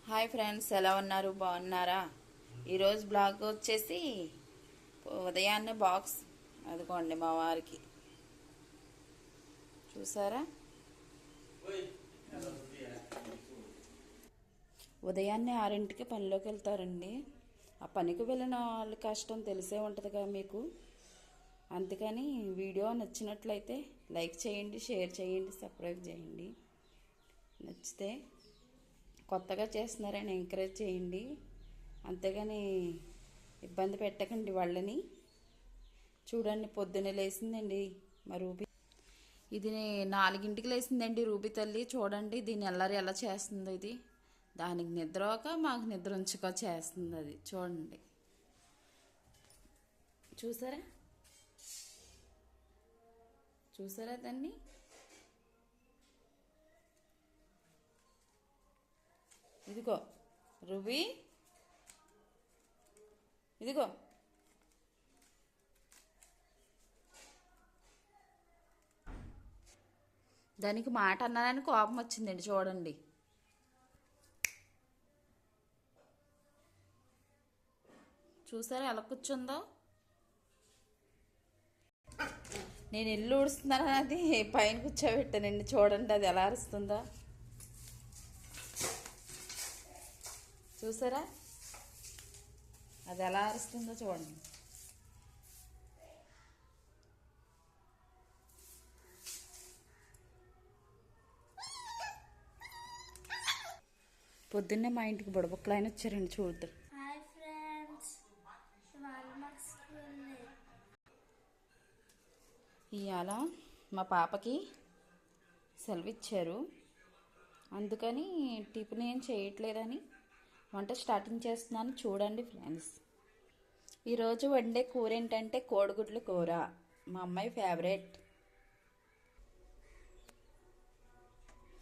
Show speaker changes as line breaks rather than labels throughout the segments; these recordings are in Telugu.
హాయ్ ఫ్రెండ్స్, ఎలా ఉన్నారు? బాగున్నారా? ఈరోజు బ్లాగ్ వచ్చేసి ఉదయాన్నే బాక్స్ అదిగోండి మా వారికి చూసారా. ఉదయాన్నే 6ంటికి పనిలోకి వెళ్తారండి. ఆ పనికి వెళ్ళిన వాళ్ళ కష్టం తెలిసే ఉంటుందిగా మీకు. అందుకని వీడియో నచ్చినట్లయితే లైక్ చేయండి, షేర్ చేయండి, సబ్స్క్రైబ్ చేయండి. నచ్చితే కొత్తగా చేస్తున్నారని ఎంకరేజ్ చేయండి. అంతేగాని ఇబ్బంది పెట్టకండి వాళ్ళని. చూడండి, పొద్దున్నే లేచిందండి మా రూబీ. ఇది 4ంటికి లేచిందండి రూబీ తల్లి. చూడండి దీన్ని ఎల్లరి ఎలా చేస్తుంది. ఇది దానికి నిద్రక మాకు నిద్ర ఉంచుక చేస్తుంది. అది చూడండి, చూసారా చూసారా దాన్ని. ఇదిగో రూబీ, ఇదిగో దానికి మాట అన్నానని కోపం వచ్చిందండి. చూడండి, చూసారా ఎలా కూర్చుందో. నేను ఇల్లు ఊడుస్తున్నాను, అది పైన కూర్చోబెట్టానండి. చూడండి అది ఎలా అరుస్తుందో. చూసారా అది ఎలా అరుస్తుందో చూడండి. పొద్దున్నే మా ఇంటికి బుడబుక్కలు ఆయన వచ్చారండి. చూద్దరు. ఇవాళ మా పాపకి సెలవు ఇచ్చారు. అందుకని టిఫిన్ ఏం చేయట్లేదని వంట స్టార్టింగ్ చేస్తున్నాను. చూడండి ఫ్రెండ్స్, ఈరోజు వండే కూర ఏంటంటే కోడిగుడ్లు కూర, మా అమ్మాయి ఫేవరెట్.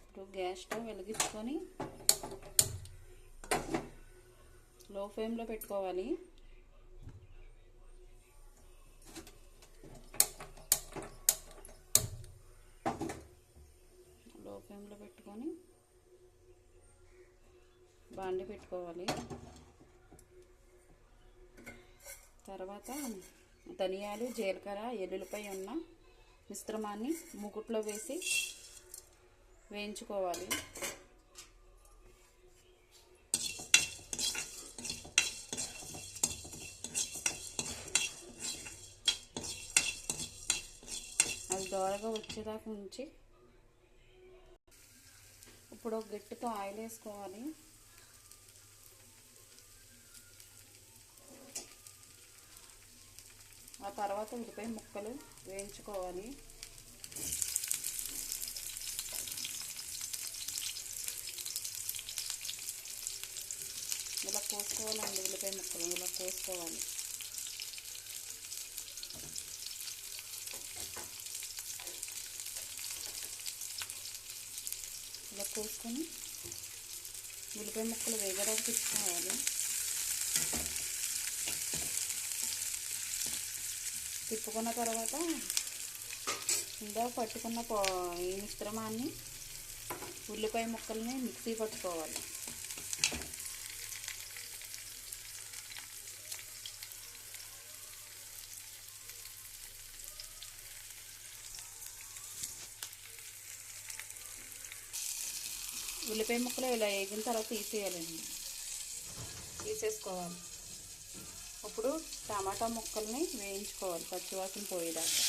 ఇప్పుడు గ్యాస్ స్టవ్ వెలిగించుకొని లో ఫ్లేమ్లో పెట్టుకోవాలి. లో ఫ్లేమ్లో పెట్టుకొని బాండి పెట్టుకోవాలి. తర్వాత ధనియాలు, జీలకర్ర, ఎల్లుల్లిపాయ ఉన్న మిశ్రమాన్ని మూకుట్లో వేసి వేయించుకోవాలి. అది దోరగా వచ్చేదాకా ఉంచి ఇప్పుడు ఒక గట్టితో ఆయిల్ వేసుకోవాలి. ఆ తర్వాత ఉల్లిపాయ ముక్కలు వేయించుకోవాలి. ఇలా కోసుకోవాలండి. ఉల్లిపాయ ముక్కలు ఇలా కోసుకోవాలి. ఇలా కోసుకొని ఉల్లిపాయ ముక్కలు వేగడానికి తిప్పుకోవాలి. తిప్పుకున్న తర్వాత ఇందాక పట్టుకున్న ఈ మిశ్రమాన్ని ఉల్లిపాయ ముక్కల్ని మిక్సీ పట్టుకోవాలి. ఉల్లిపాయ ముక్కలు ఇలా వేగిన తర్వాత తీసేసుకోవాలి. ఇప్పుడు టమాటా ముక్కల్ని వేయించుకోవాలి పచ్చివాసన పోయేదాకా.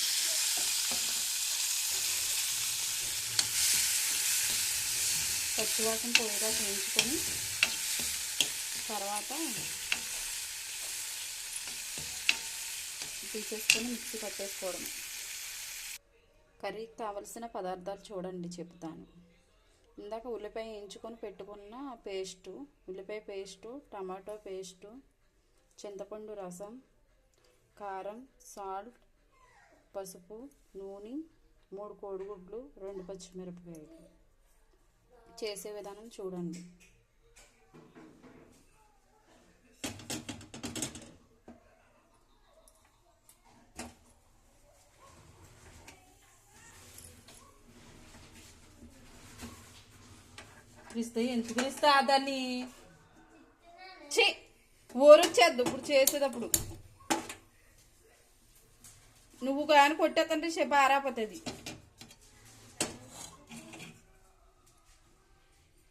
పచ్చివాసన పోయేదాకా వేయించుకొని తర్వాత తీసేసుకొని మిక్సీ పట్టేసుకోవడం. కర్రీకి కావలసిన పదార్థాలు చూడండి, చెప్తాను. ఇందాక ఉల్లిపాయ వేయించుకొని పెట్టుకున్న పేస్టు, ఉల్లిపాయ పేస్టు, టమాటో పేస్టు, చింతపండు రసం, కారం, సాల్ట్, పసుపు, నూనె, 3 కోడిగుడ్లు, 2 పచ్చిమిరపకాయలు. చేసే విధానం చూడండి. క్రిస్తా ఎందుకు క్రిస్తా దాన్ని ఛీ ఊరొచ్చేద్దు ఇప్పుడు చేసేటప్పుడు. నువ్వు కానీ కొట్టేస్తుంటే చెప్ప ఆరాపోతుంది.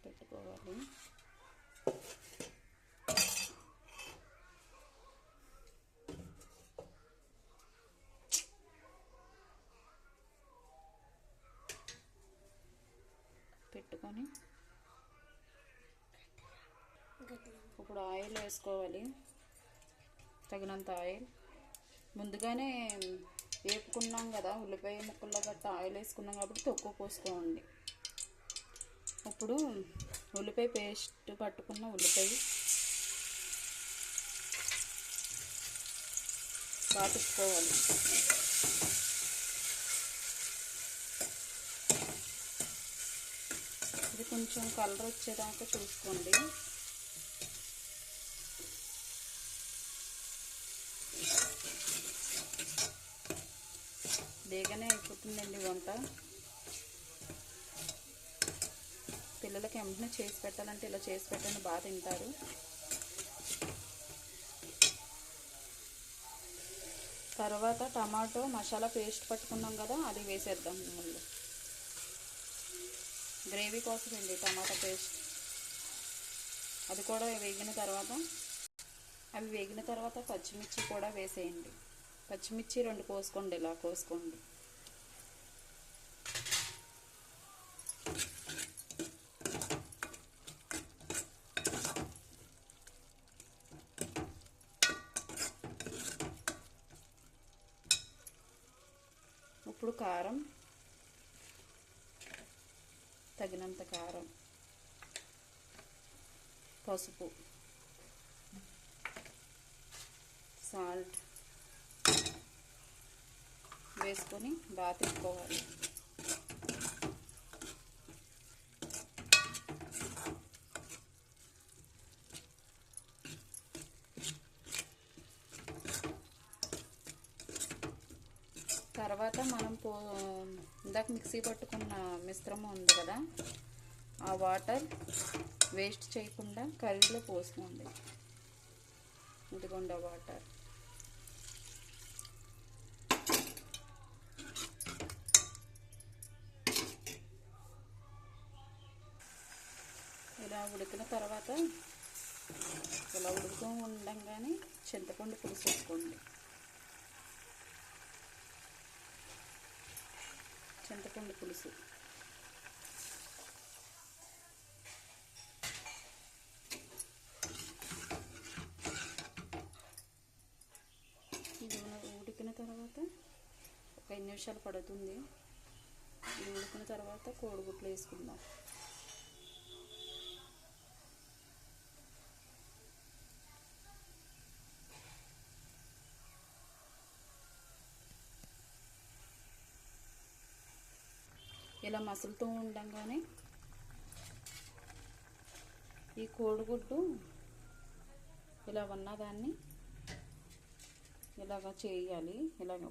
పెట్టుకోవాలి. పెట్టుకొని ఇప్పుడు ఆయిల్ వేసుకోవాలి, తగినంత ఆయిల్. ముందుగానే వేపుకున్నాం కదా ఉల్లిపాయ ముక్కల్లో గట్ట ఆయిల్ వేసుకున్నాం కాబట్టి తక్కువ పోసుకోండి. ఇప్పుడు ఉల్లిపాయ పేస్ట్ పట్టుకున్న ఉల్లిపాయ కాటుకోవాలి. ఇది కొంచెం కలర్ వచ్చేదాకా చూసుకోండి. బేగనే అయిపోతుందండి వంట. పిల్లలకి వెంటనే చేసి పెట్టాలంటే ఇలా చేసి పెట్టండి, బాగా తింటారు. తర్వాత టమాటో మసాలా పేస్ట్ పట్టుకున్నాం కదా అది వేసేద్దాం. ముందు గ్రేవీ కోసం అండి టమాటా పేస్ట్. అది కూడా వేగిన తర్వాత పచ్చిమిర్చి కూడా వేసేయండి. పచ్చిమిర్చి 2 కోసుకోండి, ఇలా కోసుకోండి. ఇప్పుడు కారం, తగినంత కారం, పసుపు, సాల్ట్ వేసుకొని బాగా తిప్పుకోవాలి. తర్వాత మనం ఇందాక మిక్సీ పట్టుకున్న మిశ్రమం ఉంది కదా, ఆ వాటర్ వేస్ట్ చేయకుండా కర్రీలో పోసుకోండి. ఇదిగోండి వాటర్. ఇలా ఉడికిన తర్వాత ఇలా ఉడుకుతూ ఉండంగానే చింతపండు పులుసు వేసుకోండి. చింతపండు పులుసు ఇది ఉడికిన తర్వాత ఒక 5 నిమిషాలు పడుతుంది. ఇది ఉడికిన తర్వాత కోడిగుడ్లు వేసుకుందాం. ఇలా మసులుతూ ఉండగానే ఈ కోడిగుడ్డు ఇలా ఉన్నదాన్ని ఇలాగ చేయాలి. ఇలాగ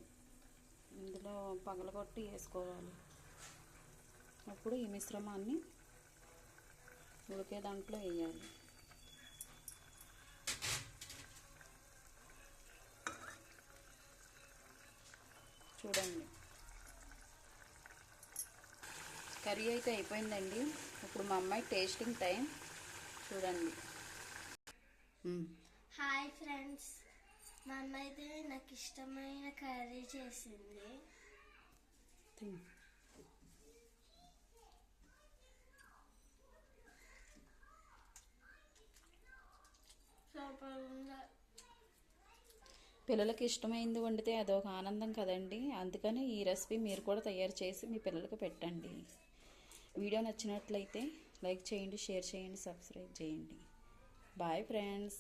ఇందులో పగలగొట్టి వేసుకోవాలి. అప్పుడు ఈ మిశ్రమాన్ని ఉడికే దాంట్లో వేయాలి. చూడండి, కర్రీ అయితే అయిపోయిందండి. ఇప్పుడు మా అమ్మాయి టేస్టింగ్ టైం. చూడండి.
హాయ్ ఫ్రెండ్స్, మా అమ్మ అయితే నాకు ఇష్టమైన కర్రీ చేసింది.
పిల్లలకి ఇష్టమైంది వండితే అదొక ఆనందం కదండి. అందుకని ఈ రెసిపీ మీరు కూడా తయారు చేసి మీ పిల్లలకి పెట్టండి. వీడియో నచ్చినట్లయితే లైక్ చేయండి, షేర్ చేయండి, సబ్స్క్రైబ్ చేయండి. Bye friends.